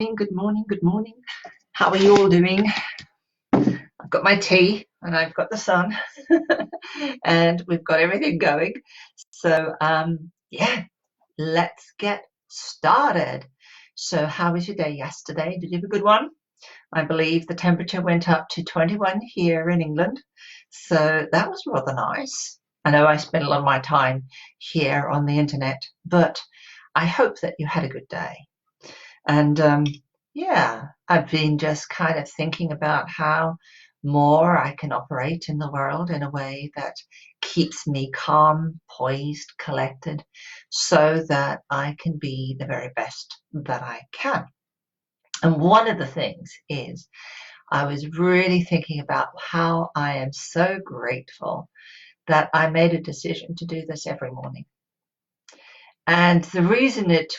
Good morning, good morning. How are you all doing? I've got my tea and I've got the sun and we've got everything going. So, yeah, let's get started. So, how was your day yesterday? Did you have a good one? I believe the temperature went up to 21 here in England. So, that was rather nice. I know I spent a lot of my time here on the internet, but I hope that you had a good day. And yeah, I've been just kind of thinking about how more I can operate in the world in a way that keeps me calm, poised, collected, so that I can be the very best that I can. And one of the things is I was really thinking about how I am so grateful that I made a decision to do this every morning. And the reason it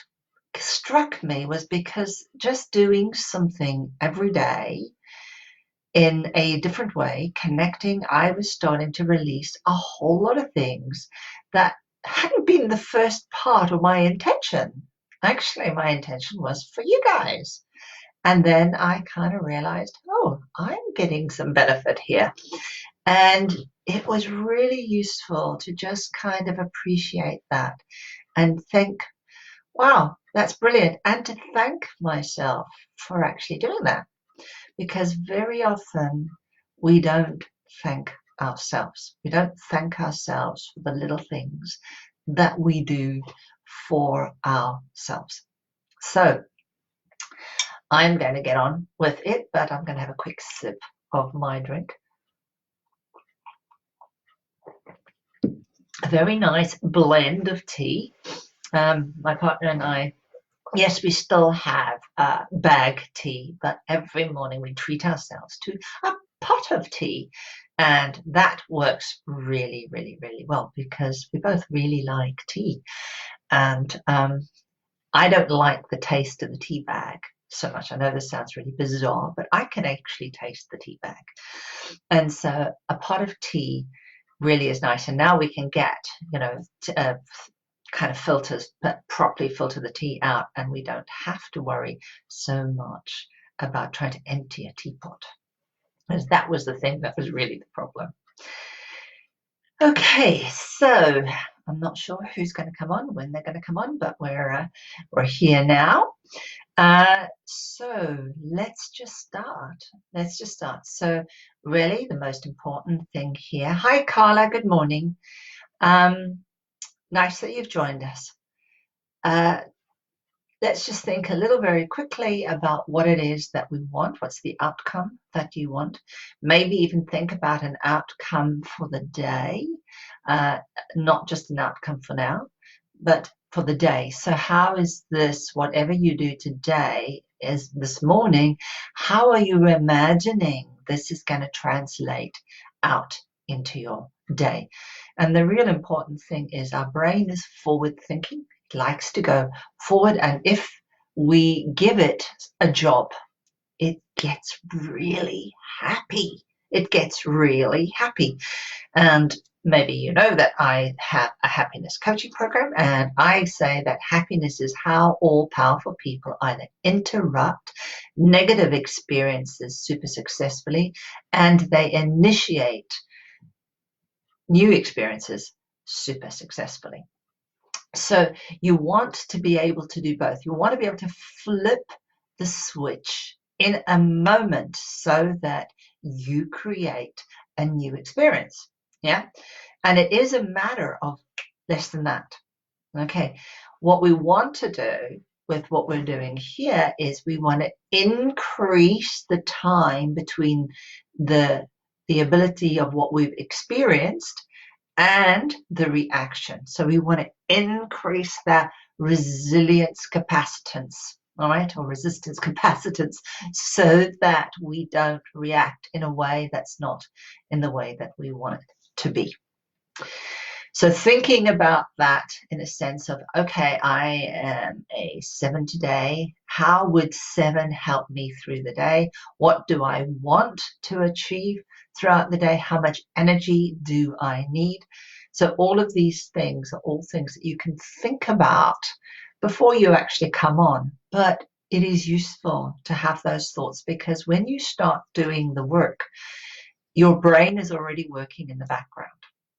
struck me was because just doing something every day in a different way, connecting, I was starting to release a whole lot of things that hadn't been the first part of my intention. Actually, my intention was for you guys. And then I kind of realized, oh, I'm getting some benefit here. And it was really useful to just kind of appreciate that and think, wow, that's brilliant. And to thank myself for actually doing that. Because very often we don't thank ourselves. We don't thank ourselves for the little things that we do for ourselves. So I'm going to get on with it, but I'm going to have a quick sip of my drink. A very nice blend of tea. My partner and I, yes, we still have bag tea, but every morning we treat ourselves to a pot of tea. And that works really, really, really well because we both really like tea. And I don't like the taste of the tea bag so much. I know this sounds really bizarre, but I can actually taste the tea bag. And so a pot of tea really is nice. And now we can get, kind of filters, but properly filter the tea out, and we don't have to worry so much about trying to empty a teapot, because that was the thing that was really the problem. Okay, so I'm not sure who's going to come on, when they're going to come on, but we're here now. So let's just start. So really the most important thing here. Hi, Carla. Good morning. Nice that you've joined us. Let's just think a little very quickly about what it is that we want. What's the outcome that you want? Maybe even think about an outcome for the day, not just an outcome for now, but for the day. So how is this, whatever you do today, is this morning, how are you imagining this is going to translate out into your day? And the real important thing is our brain is forward thinking. It likes to go forward. And if we give it a job, it gets really happy. It gets really happy. And maybe you know that I have a happiness coaching program, and I say that happiness is how all powerful people either interrupt negative experiences super successfully and they initiate new experiences super successfully. So you want to be able to do both. You want to be able to flip the switch in a moment so that you create a new experience. Yeah. And it is a matter of less than that. Okay. What we want to do with what we're doing here is we want to increase the time between the ability of what we've experienced and the reaction. So we want to increase that resilience capacitance, all right, or resistance capacitance, so that we don't react in a way that's not in the way that we want it to be. So thinking about that in a sense of, okay, I am a 7 today. How would 7 help me through the day? What do I want to achieve throughout the day? How much energy do I need? So all of these things are all things that you can think about before you actually come on. But it is useful to have those thoughts, because when you start doing the work, your brain is already working in the background.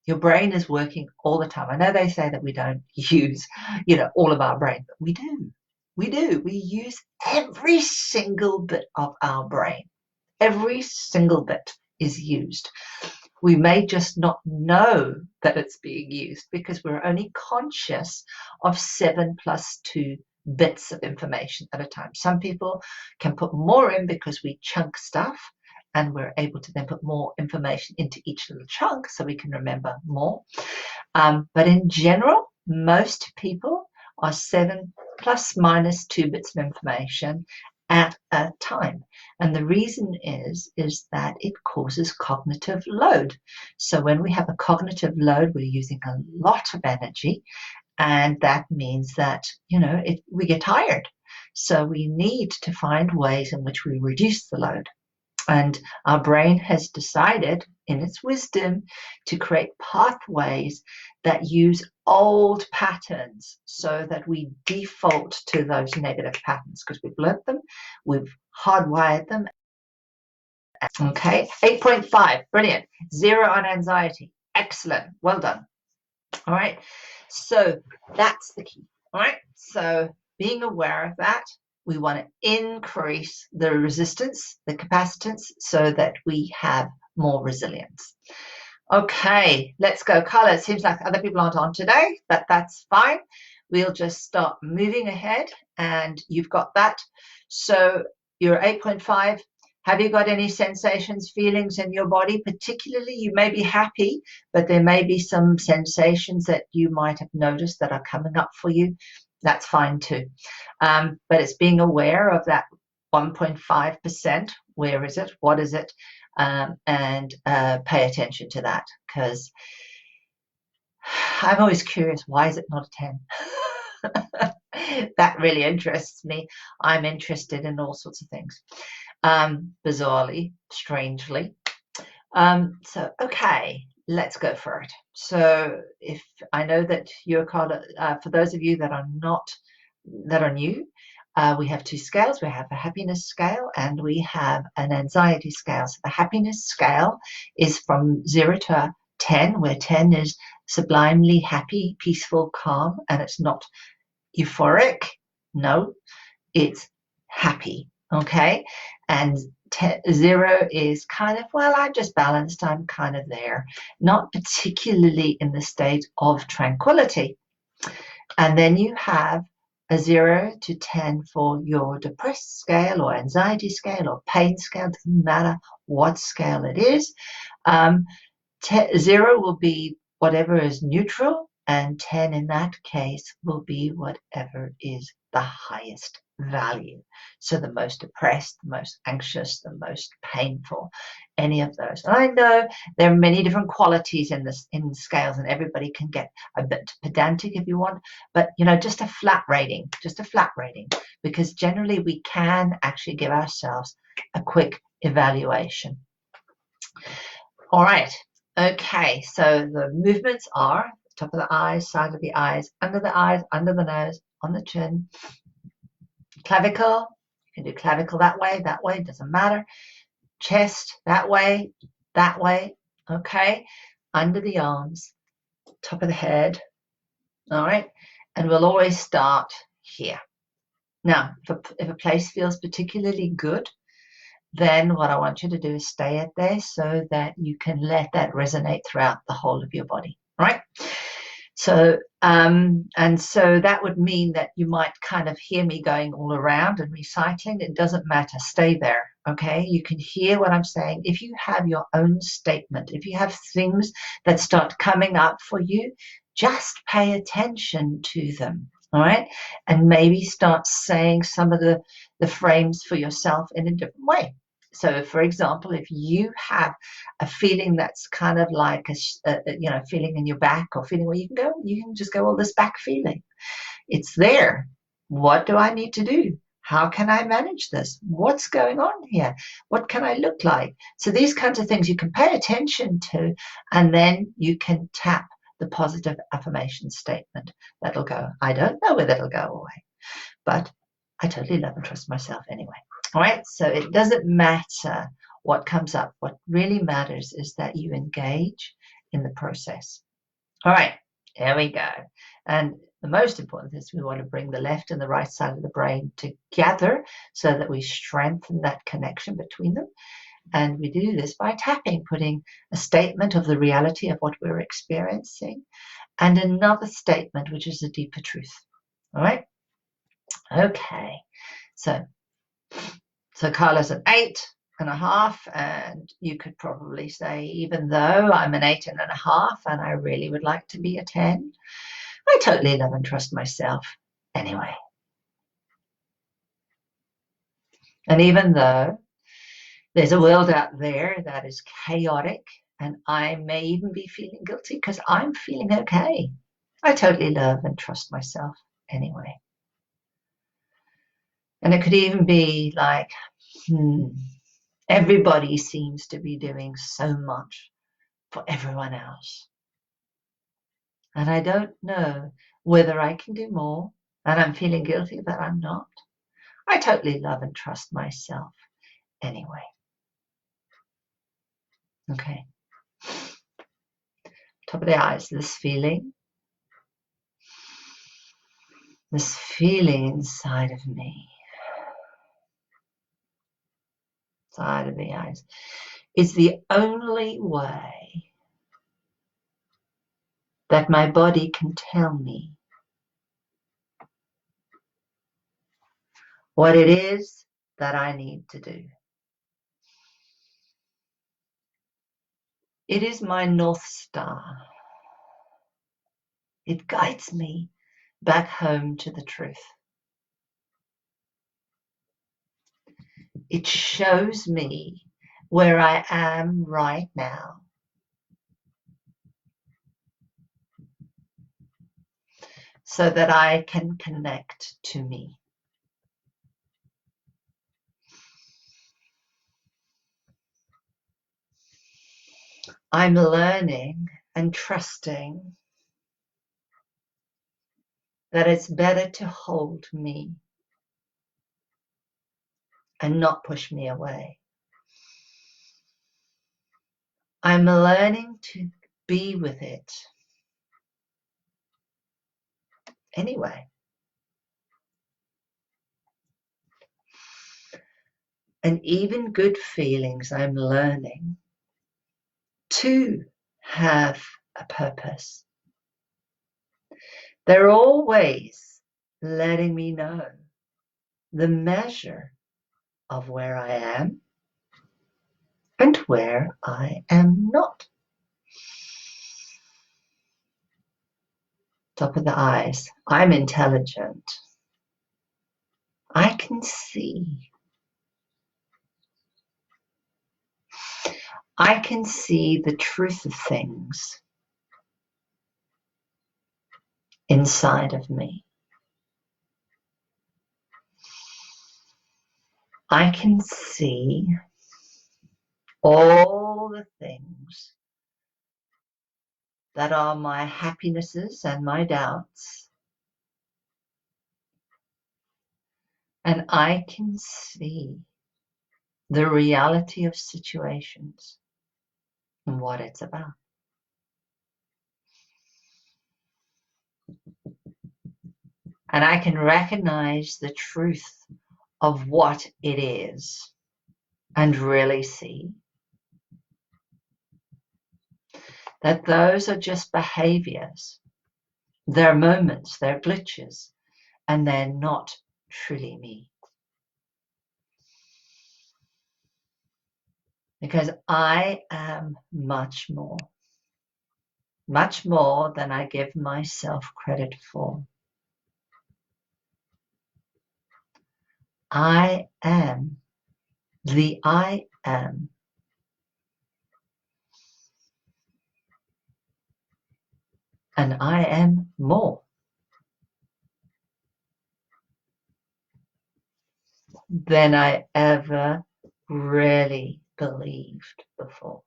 Your brain is working all the time. I know they say that we don't use, all of our brain, but we do. We do. We use every single bit of our brain. Every single bit is used. We may just not know that it's being used because we're only conscious of 7 plus 2 bits of information at a time. Some people can put more in because we chunk stuff, and we're able to then put more information into each little chunk so we can remember more. But in general, most people are 7 plus minus 2 bits of information at a time. And the reason is that it causes cognitive load. So when we have a cognitive load, we're using a lot of energy, and that means that, we get tired. So we need to find ways in which we reduce the load. And our brain has decided, in its wisdom, to create pathways that use old patterns so that we default to those negative patterns because we've learnt them, we've hardwired them. Okay, 8.5, brilliant. 0 on anxiety. Excellent, well done. All right, so that's the key. All right, so being aware of that, we want to increase the resistance, the capacitance, so that we have more resilience. Okay, let's go. Carla, it seems like other people aren't on today, but that's fine. We'll just start moving ahead, and you've got that. So you're 8.5. Have you got any sensations, feelings in your body? Particularly, you may be happy, but there may be some sensations that you might have noticed that are coming up for you. That's fine too. But it's being aware of that 1.5%. Where is it? What is it? And pay attention to that, because I'm always curious, why is it not a 10? That really interests me. I'm interested in all sorts of things, bizarrely, strangely. So, okay, let's go for it. So if I know that you're called, for those of you that are new, we have 2 scales. We have a happiness scale and we have an anxiety scale. So the happiness scale is from 0 to 10, where 10 is sublimely happy, peaceful, calm, and it's not euphoric. No, it's happy. Okay, and 0 is kind of, well, I'm just balanced, I'm kind of there, not particularly in the state of tranquility. And then you have a 0 to 10 for your depressed scale or anxiety scale or pain scale. Doesn't matter what scale it is. 0 will be whatever is neutral, and 10 in that case will be whatever is the highest value. So the most depressed, the most anxious, the most painful, any of those. And I know there are many different qualities in scales, and everybody can get a bit pedantic if you want, but just a flat rating, because generally we can actually give ourselves a quick evaluation. All right. Okay, so the movements are top of the eyes, side of the eyes, under the nose, on the chin. Clavicle, you can do clavicle that way, doesn't matter. Chest, that way, okay. Under the arms, top of the head, all right. And we'll always start here. Now, if a place feels particularly good, then what I want you to do is stay it there so that you can let that resonate throughout the whole of your body, right? So, and so that would mean that you might kind of hear me going all around and recycling. It doesn't matter. Stay there, okay? You can hear what I'm saying. If you have your own statement, if you have things that start coming up for you, just pay attention to them, all right? And maybe start saying some of the frames for yourself in a different way. So, for example, if you have a feeling that's kind of like a feeling in your back, or feeling where you can just go, well, this back feeling, it's there. What do I need to do? How can I manage this? What's going on here? What can I look like? So these kinds of things you can pay attention to, and then you can tap the positive affirmation statement. That'll go. I don't know whether it'll go away, but I totally love and trust myself anyway. All right, so it doesn't matter what comes up. What really matters is that you engage in the process. All right, here we go. And the most important is we want to bring the left and the right side of the brain together so that we strengthen that connection between them. And we do this by tapping, putting a statement of the reality of what we're experiencing and another statement, which is a deeper truth. All right? Okay. So Carla's an 8.5, and you could probably say, even though I'm an 8.5 and I really would like to be a 10, I totally love and trust myself anyway. And even though there's a world out there that is chaotic, and I may even be feeling guilty because I'm feeling okay, I totally love and trust myself anyway. And it could even be like, everybody seems to be doing so much for everyone else. And I don't know whether I can do more, and I'm feeling guilty that I'm not. I totally love and trust myself anyway. Okay. Top of the eyes, this feeling inside of me, side of the eyes, is the only way that my body can tell me what it is that I need to do. It is my North Star. It guides me back home to the truth. It shows me where I am right now, so that I can connect to me. I'm learning and trusting that it's better to hold me and not push me away. I'm learning to be with it anyway. And even good feelings, I'm learning to have a purpose. They're always letting me know the measure of where I am and where I am not. Top of the eyes. I'm intelligent. I can see. I can see the truth of things inside of me. I can see all the things that are my happinesses and my doubts. And I can see the reality of situations and what it's about. And I can recognize the truth of what it is and really see that those are just behaviors. They're moments, they're glitches, and they're not truly me. Because I am much more than I give myself credit for. I am the I am. And I am more than I ever really believed before.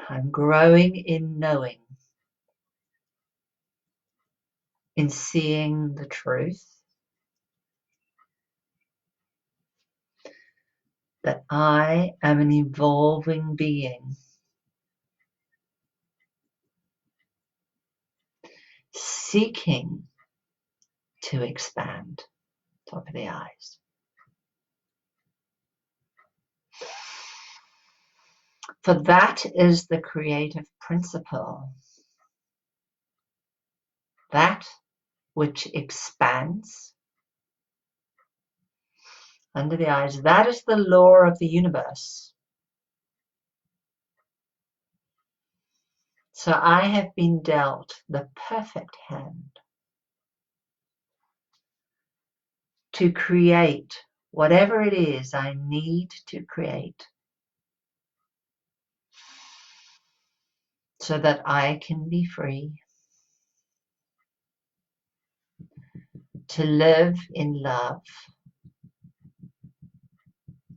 I'm growing in knowing in seeing the truth that I am an evolving being, seeking to expand. Top of the eyes. For that is the creative principle. That which expands under the eyes. That is the law of the universe. So I have been dealt the perfect hand to create whatever it is I need to create so that I can be free to live in love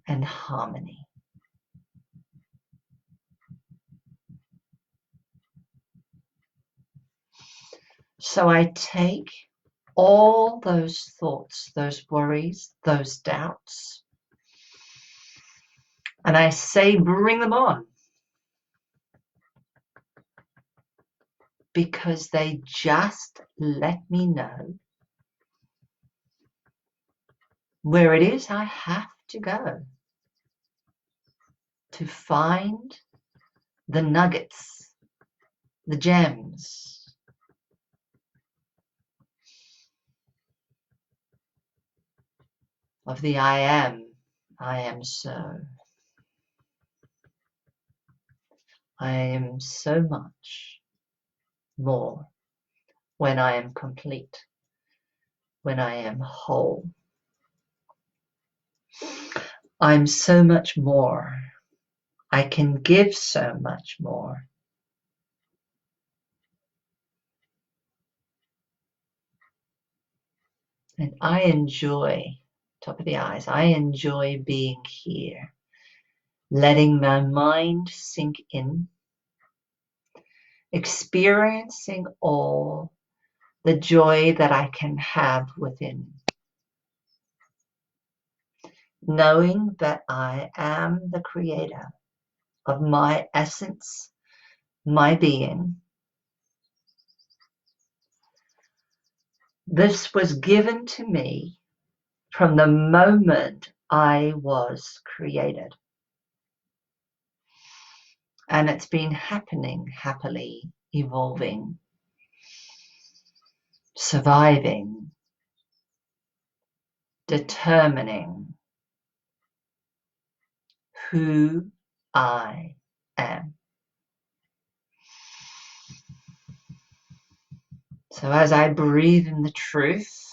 and harmony. So I take all those thoughts, those worries, those doubts, and I say, bring them on. Because they just let me know where it is I have to go to find the nuggets, the gems of the I am so. I am so much more when I am complete, when I am whole. I'm so much more. I can give so much more. And I enjoy, top of the eyes, I enjoy being here, letting my mind sink in, experiencing all the joy that I can have within, knowing that I am the creator of my essence, my being. This was given to me from the moment I was created. And it's been happening happily, evolving, surviving, determining who I am. So as I breathe in the truth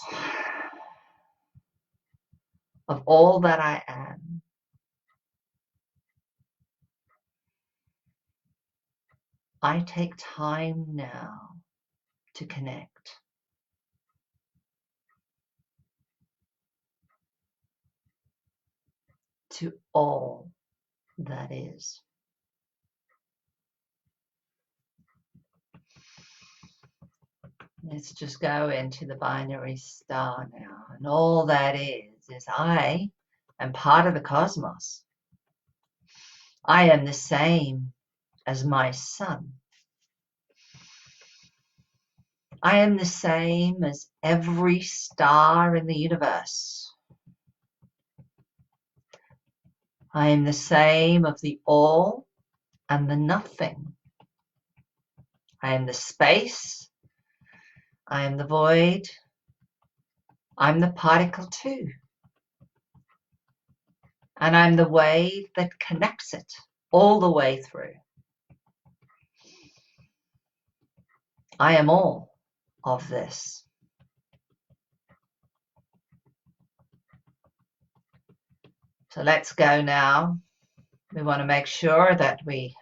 of all that I am, I take time now to connect to all that is. Let's just go into the binary star now. And all that is I am part of the cosmos. I am the same as my sun. I am the same as every star in the universe. I am the same of the all and the nothing. I am the space. I am the void. I'm the particle too. And I'm the wave that connects it all the way through. I am all of this. So let's go now. We want to make sure that we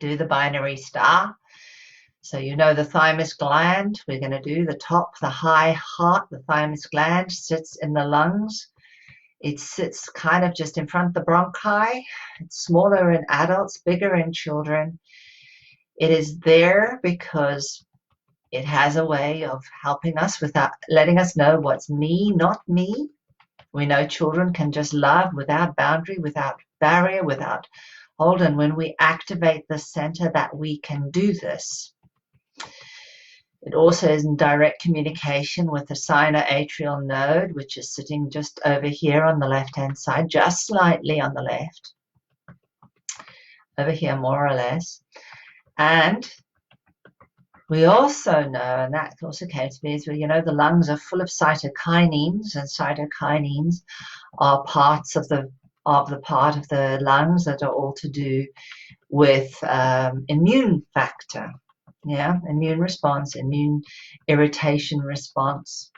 do the binary star. So you know the thymus gland. We're going to do the top, the high heart. The thymus gland sits in the lungs. It sits kind of just in front of the bronchi. It's smaller in adults, bigger in children. It is there because It has a way of helping us without letting us know what's me, not me. We know children can just love without boundary, without barrier, without hold. And when we activate the center, that we can do this. It also is in direct communication with the sinoatrial node, which is sitting just over here on the left-hand side, just slightly on the left, over here more or less. And we also know, and that also came to me, is the lungs are full of cytokinins, and cytokinins are parts of the part of the lungs that are all to do with immune factor. Yeah, immune response, immune irritation response.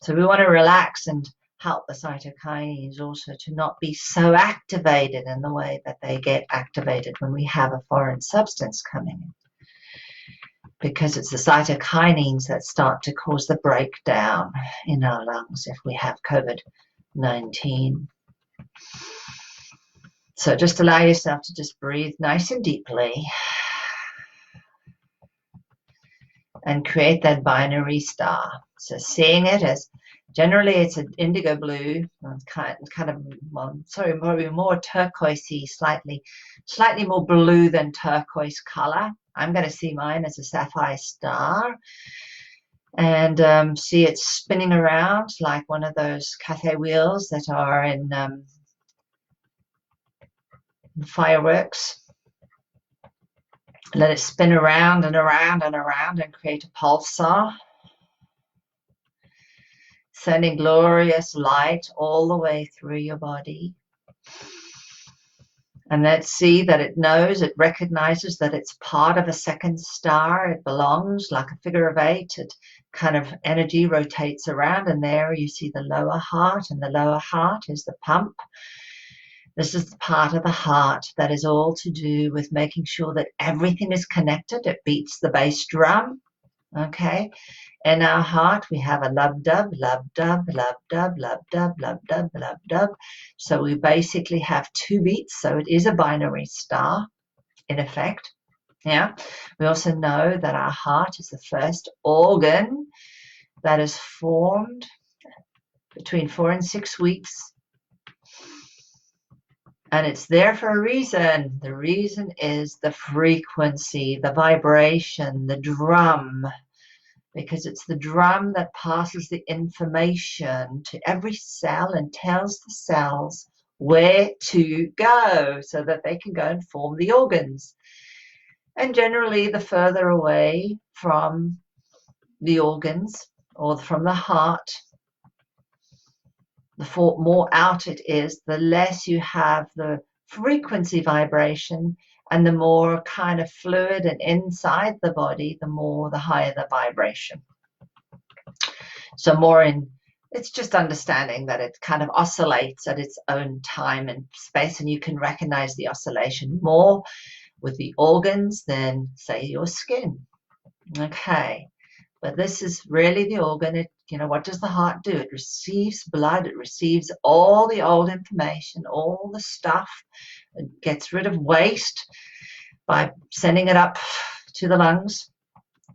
So we want to relax and help the cytokinins also to not be so activated in the way that they get activated when we have a foreign substance coming in. Because it's the cytokinins that start to cause the breakdown in our lungs if we have COVID-19. So just allow yourself to just breathe nice and deeply and create that binary star. So seeing it as, generally it's an indigo blue, probably more turquoisey, slightly more blue than turquoise color. I'm going to see mine as a sapphire star, and see it spinning around like one of those Cathay wheels that are in fireworks. Let it spin around and around and around and create a pulsar, sending glorious light all the way through your body. And let's see that it knows, it recognizes that it's part of a second star. It belongs like a figure of 8. It kind of energy rotates around, and there you see the lower heart, and the lower heart is the pump. This is the part of the heart that is all to do with making sure that everything is connected. It beats the bass drum, okay? In our heart, we have a lub-dub, lub-dub, lub-dub, lub-dub, lub-dub, lub-dub. So we basically have 2 beats, so it is a binary star, in effect. Yeah. We also know that our heart is the first organ that is formed between 4 and 6 weeks. And it's there for a reason. The reason is the frequency, the vibration, the drum, because it's the drum that passes the information to every cell and tells the cells where to go so that they can go and form the organs. And generally, the further away from the organs or from the heart, the more out it is, the less you have the frequency vibration, and the more kind of fluid and inside the body, the higher the vibration. So it's just understanding that it kind of oscillates at its own time and space, and you can recognize the oscillation more with the organs than, say, your skin. Okay. But this is really the organ. What does the heart do? It receives blood. It receives all the old information, all the stuff. It gets rid of waste by sending it up to the lungs.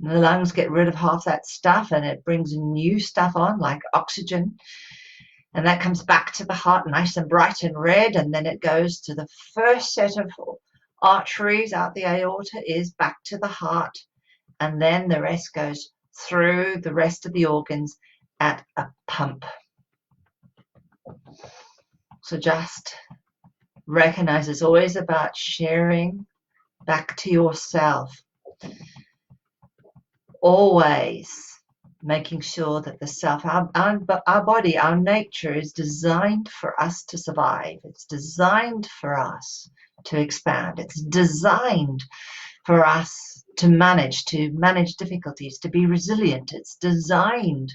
And the lungs get rid of half that stuff, and it brings new stuff on, like oxygen. And that comes back to the heart nice and bright and red, and then it goes to the first set of arteries out the aorta is back to the heart, and then the rest goes through the rest of the organs at a pump. So just recognize it's always about sharing back to yourself. Always making sure that the self, our body, our nature is designed for us to survive. It's designed for us to expand. It's designed for us to manage difficulties, to be resilient. It's designed.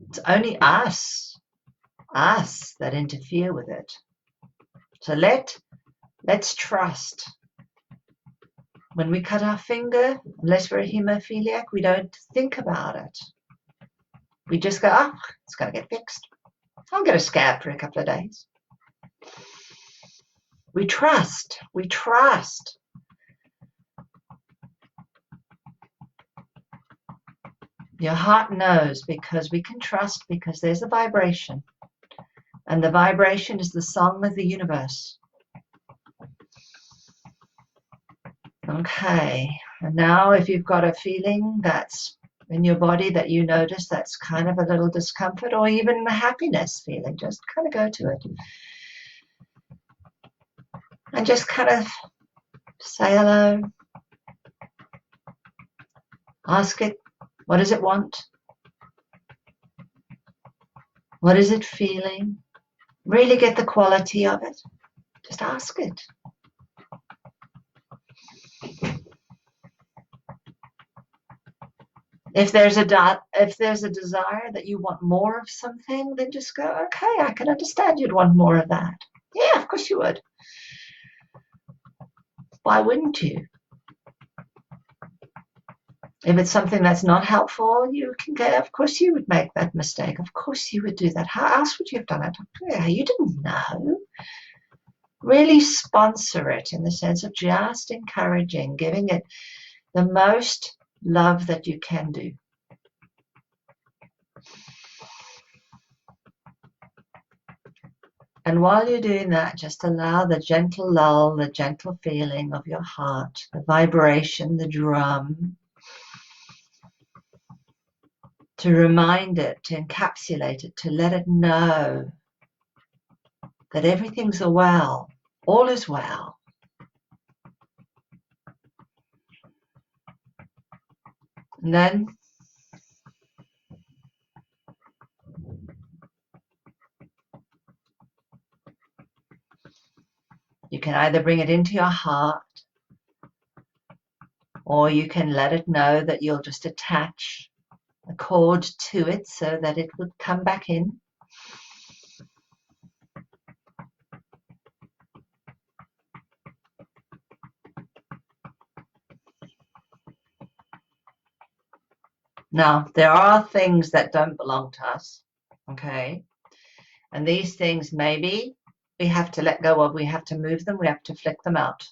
It's only us that interfere with it. So let's trust. When we cut our finger, unless we're a hemophiliac, we don't think about it. We just go, it's going to get fixed. I'll get a scab for a couple of days. We trust. Your heart knows, because we can trust, because there's a vibration. And the vibration is the song of the universe. Okay, and now if you've got a feeling that's in your body that you notice that's kind of a little discomfort, or even a happiness feeling, just kind of go to it. And just kind of say hello. Ask it, what does it want? What is it feeling? Really get the quality of it. Just ask it. If there's a desire that you want more of something, then just go, okay, I can understand you'd want more of that. Yeah, of course you would. Why wouldn't you? If it's something that's not helpful, you can go, of course you would make that mistake. Of course you would do that. How else would you have done it? Yeah, you didn't know. Really sponsor it in the sense of just encouraging, giving it the most love that you can do. And while you're doing that, just allow the gentle lull, the gentle feeling of your heart, the vibration, the drum, to remind it, to encapsulate it, to let it know that everything's well, all is well. And then you can either bring it into your heart, or you can let it know that you'll just attach a cord to it so that it would come back in. Now, there are things that don't belong to us, okay? And these things maybe we have to let go of, we have to move them, we have to flick them out.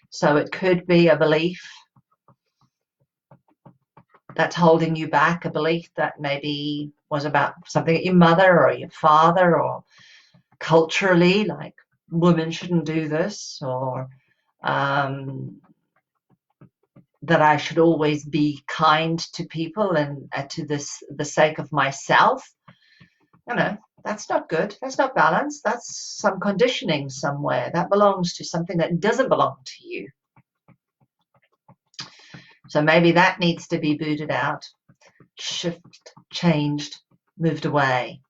So it could be a belief that's holding you back, a belief that maybe was about something that your mother or your father, or culturally, like women shouldn't do this, or that I should always be kind to people and to the sake of myself. You know, that's not good. That's not balance. That's some conditioning somewhere. That belongs to something that doesn't belong to you. So maybe that needs to be booted out, shift, changed, moved away.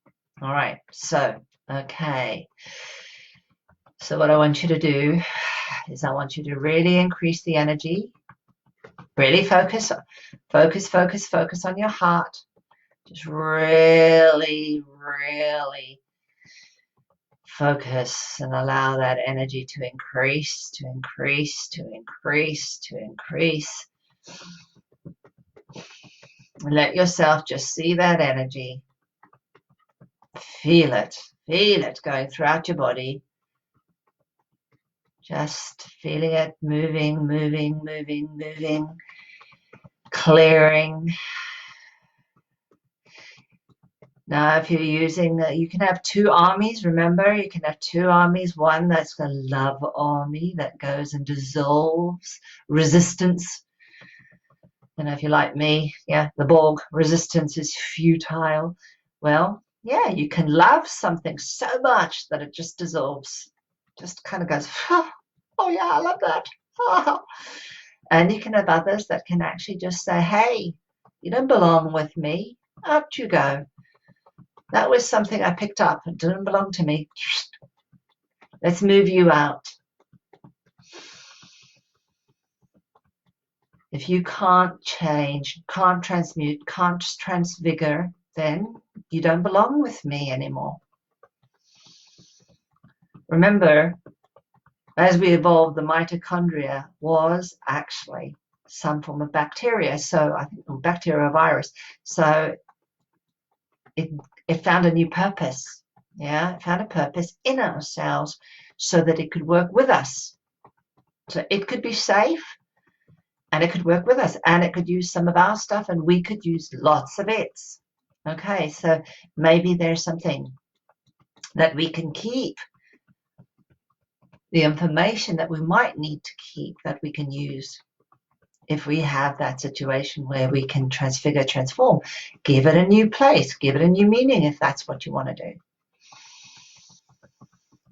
All right. So, okay. So what I want you to do is I want you to really increase the energy. Really focus on your heart. Just really, really focus and allow that energy to increase, to increase, to increase, to increase. And let yourself just see that energy. Feel it going throughout your body. Just feeling it moving, moving, moving, moving, clearing. Now, if you're using, you can have two armies. Remember, you can have two armies. One that's a love army that goes and dissolves resistance. You know, if you're like me, yeah, the Borg, resistance is futile. Well, yeah, you can love something so much that it just dissolves. Just kind of goes, oh yeah, I love that. And you can have others that can actually just say, hey, you don't belong with me. Out you go. That was something I picked up. It didn't belong to me. Let's move you out. If you can't change, can't transmute, can't transfigure, then you don't belong with me anymore. Remember, as we evolved, the mitochondria was actually some form of bacteria. So I think bacteria or virus. So it found a new purpose. Yeah, it found a purpose in our cells so that it could work with us. So it could be safe And it could work with us, and it could use some of our stuff, and we could use lots of its. Okay, so maybe there's something that we can keep, the information that we might need to keep that we can use if we have that situation where we can transfigure, transform, give it a new place, give it a new meaning if that's what you want to do.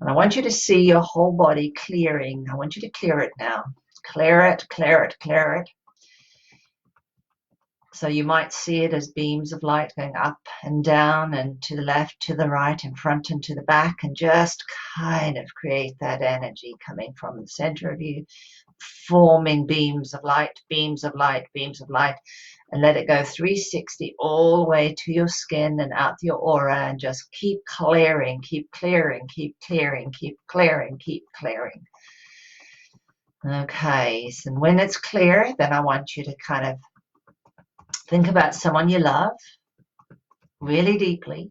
And I want you to see your whole body clearing. I want you to clear it now. Clear it, clear it, clear it. So you might see it as beams of light going up and down and to the left, to the right, in front and to the back, and just kind of create that energy coming from the center of you, forming beams of light, beams of light, beams of light, and let it go 360 all the way to your skin and out your aura, and just keep clearing, keep clearing, keep clearing, keep clearing, keep clearing. Okay, so when it's clear, then I want you to kind of think about someone you love really deeply.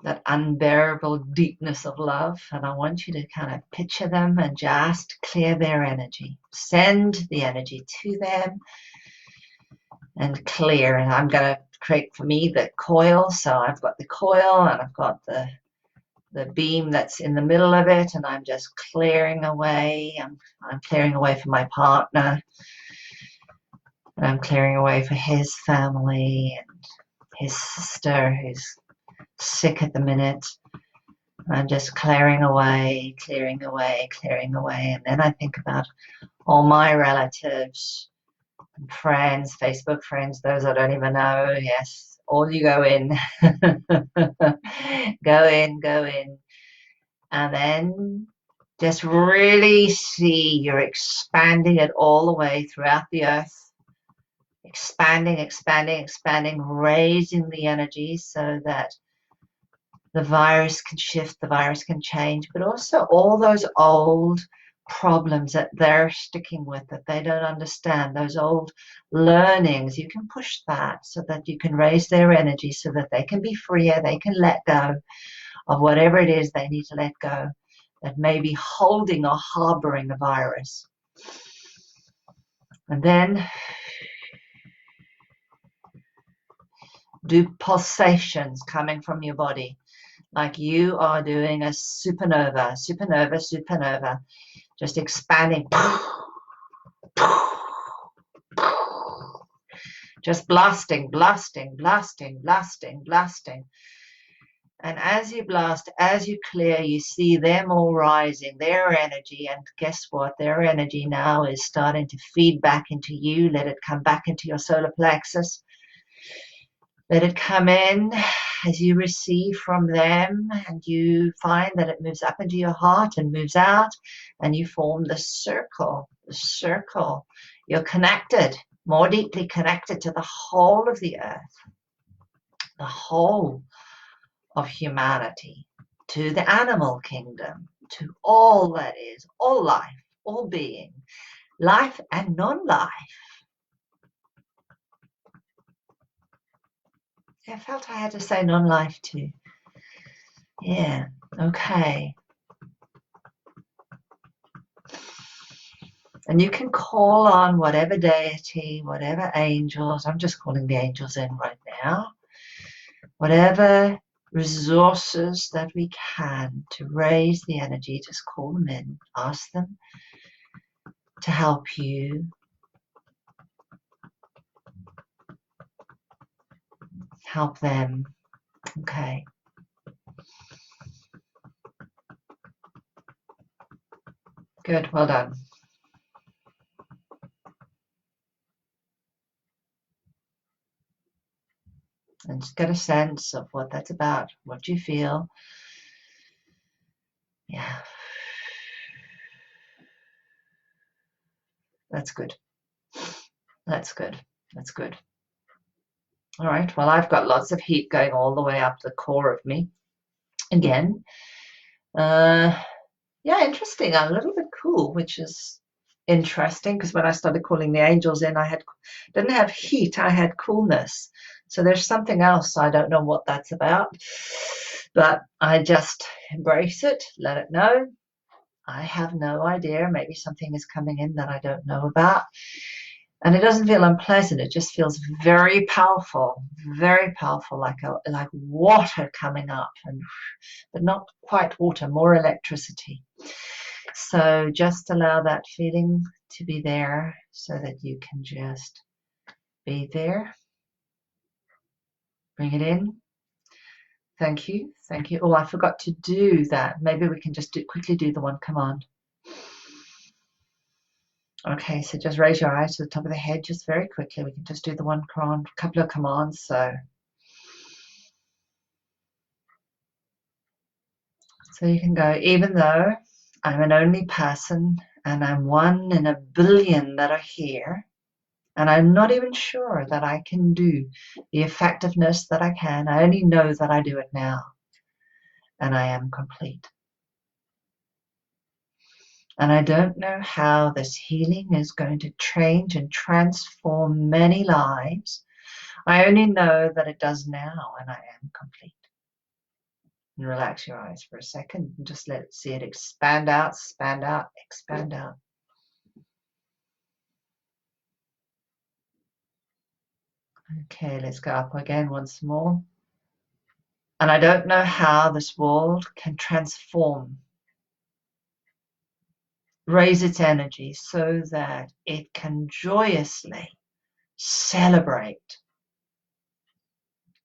That unbearable deepness of love. And I want you to kind of picture them and just clear their energy. Send the energy to them and clear. And I'm going to create for me the coil. So I've got the coil and I've got the beam that's in the middle of it, and I'm just clearing away. I'm clearing away for my partner. And I'm clearing away for his family and his sister who's sick at the minute. I'm just clearing away, clearing away, clearing away. And then I think about all my relatives and friends, Facebook friends, those I don't even know. Yes, all you go in. Go in, go in. And then just really see you're expanding it all the way throughout the earth. Expanding, expanding, expanding, raising the energy so that the virus can shift, the virus can change, but also all those old problems that they're sticking with, that they don't understand, those old learnings, you can push that so that you can raise their energy so that they can be freer, they can let go of whatever it is they need to let go that may be holding or harboring the virus. And then do pulsations coming from your body, like you are doing a supernova, supernova, supernova, just expanding. Just blasting, blasting, blasting, blasting, blasting. And as you blast, as you clear, you see them all rising, their energy. And guess what? Their energy now is starting to feed back into you. Let it come back into your solar plexus. Let it come in as you receive from them, and you find that it moves up into your heart and moves out, and you form the circle, the circle. You're connected, more deeply connected to the whole of the earth, the whole of humanity, to the animal kingdom, to all that is, all life, all being, life and non-life. I felt I had to say non-life too. Yeah, okay. And you can call on whatever deity, whatever angels, I'm just calling the angels in right now, whatever resources that we can to raise the energy, just call them in, ask them to help you. Help them. Okay. Good, well done. And just get a sense of what that's about, what you feel. Yeah. That's good. That's good. That's good. All right. Well, I've got lots of heat going all the way up the core of me. Again. Yeah, interesting. I'm a little bit cool, which is interesting because when I started calling the angels in, I didn't have heat, I had coolness. So there's something else. I don't know what that's about, but I just embrace it, let it know. I have no idea. Maybe something is coming in that I don't know about. And it doesn't feel unpleasant. It just feels very powerful, like water coming up, but not quite water, more electricity. So just allow that feeling to be there so that you can just be there. Bring it in. Thank you. Thank you. Oh, I forgot to do that. Maybe we can just quickly do the one command. Okay, so just raise your eyes to the top of the head just very quickly. We can just do the one command, couple of commands. So you can go, even though I'm an only person and I'm 1 in a billion that are here, and I'm not even sure that I can do the effectiveness that I can. I only know that I do it now, and I am complete. And I don't know how this healing is going to change and transform many lives. I only know that it does now, and I am complete. And relax your eyes for a second and just see it expand out, expand out, expand out. Okay, let's go up again once more. And I don't know how this world can transform, raise its energy so that it can joyously celebrate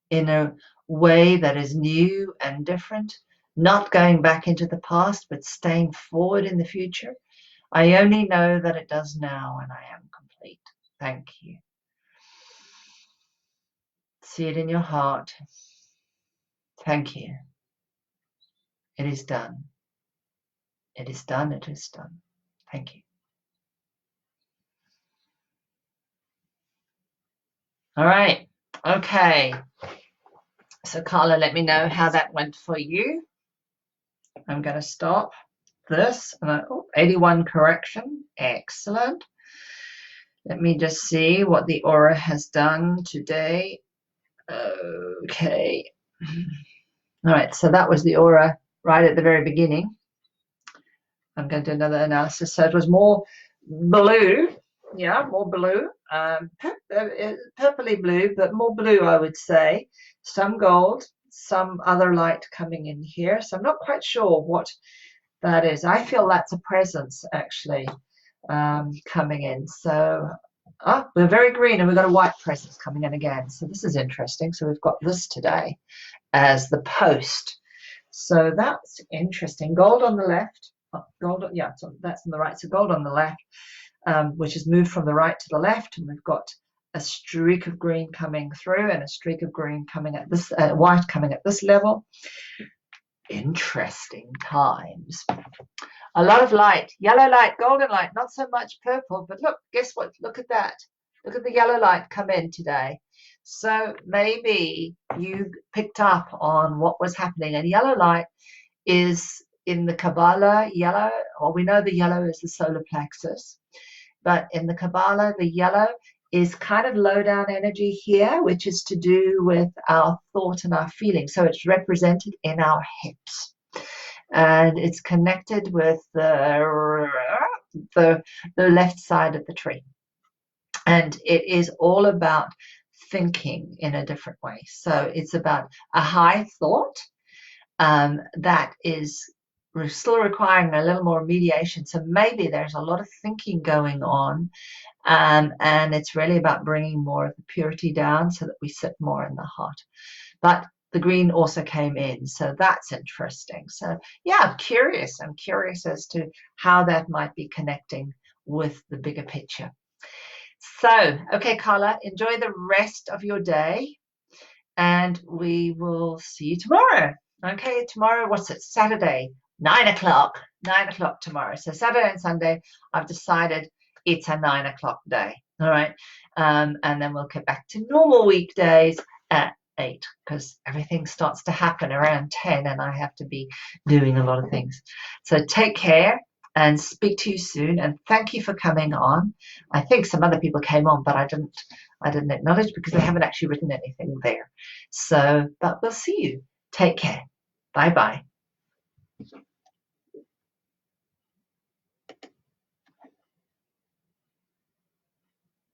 in a way that is new and different, not going back into the past, but staying forward in the future. I only know that it does now, and I am complete. Thank you. See it in your heart. Thank you. It is done. It is done. It is done. Thank you. All right. Okay. So Carla, let me know how that went for you. I'm going to stop this. 81 correction. Excellent. Let me just see what the aura has done today. Okay. All right. So that was the aura right at the very beginning. I'm going to do another analysis. So it was more blue. Yeah, more blue. Purpley blue, but more blue, I would say. Some gold, some other light coming in here. So I'm not quite sure what that is. I feel that's a presence, actually, coming in. So we're very green, and we've got a white presence coming in again. So this is interesting. So we've got this today as the post. So that's interesting. Gold on the left. Gold, yeah, so that's on the right. So gold on the left, which has moved from the right to the left, and we've got a streak of green coming through and a streak of green coming at this, white coming at this level. Interesting times. A lot of light, yellow light, golden light, not so much purple, but look, guess what? Look at that. Look at the yellow light come in today. So maybe you picked up on what was happening, and yellow light is in the Kabbalah yellow, or we know the yellow is the solar plexus, but in the Kabbalah, the yellow is kind of low down energy here, which is to do with our thought and our feeling. So it's represented in our hips, and it's connected with the left side of the tree. And it is all about thinking in a different way. So it's about a high thought that is still requiring a little more mediation. So maybe there's a lot of thinking going on, and it's really about bringing more of the purity down so that we sit more in the heart. But the green also came in, so that's interesting. So yeah, I'm curious as to how that might be connecting with the bigger picture. So, okay, Carla, enjoy the rest of your day, and we will see you tomorrow. Okay, tomorrow, what's it? Saturday, 9 o'clock. 9 o'clock tomorrow. So Saturday and Sunday, I've decided it's a 9 o'clock day. All right. And then we'll get back to normal weekdays at 8, because everything starts to happen around 10 and I have to be doing a lot of things. So take care and speak to you soon. And thank you for coming on. I think some other people came on, but I didn't acknowledge because they haven't actually written anything there. So, but we'll see you. Take care. Bye-bye.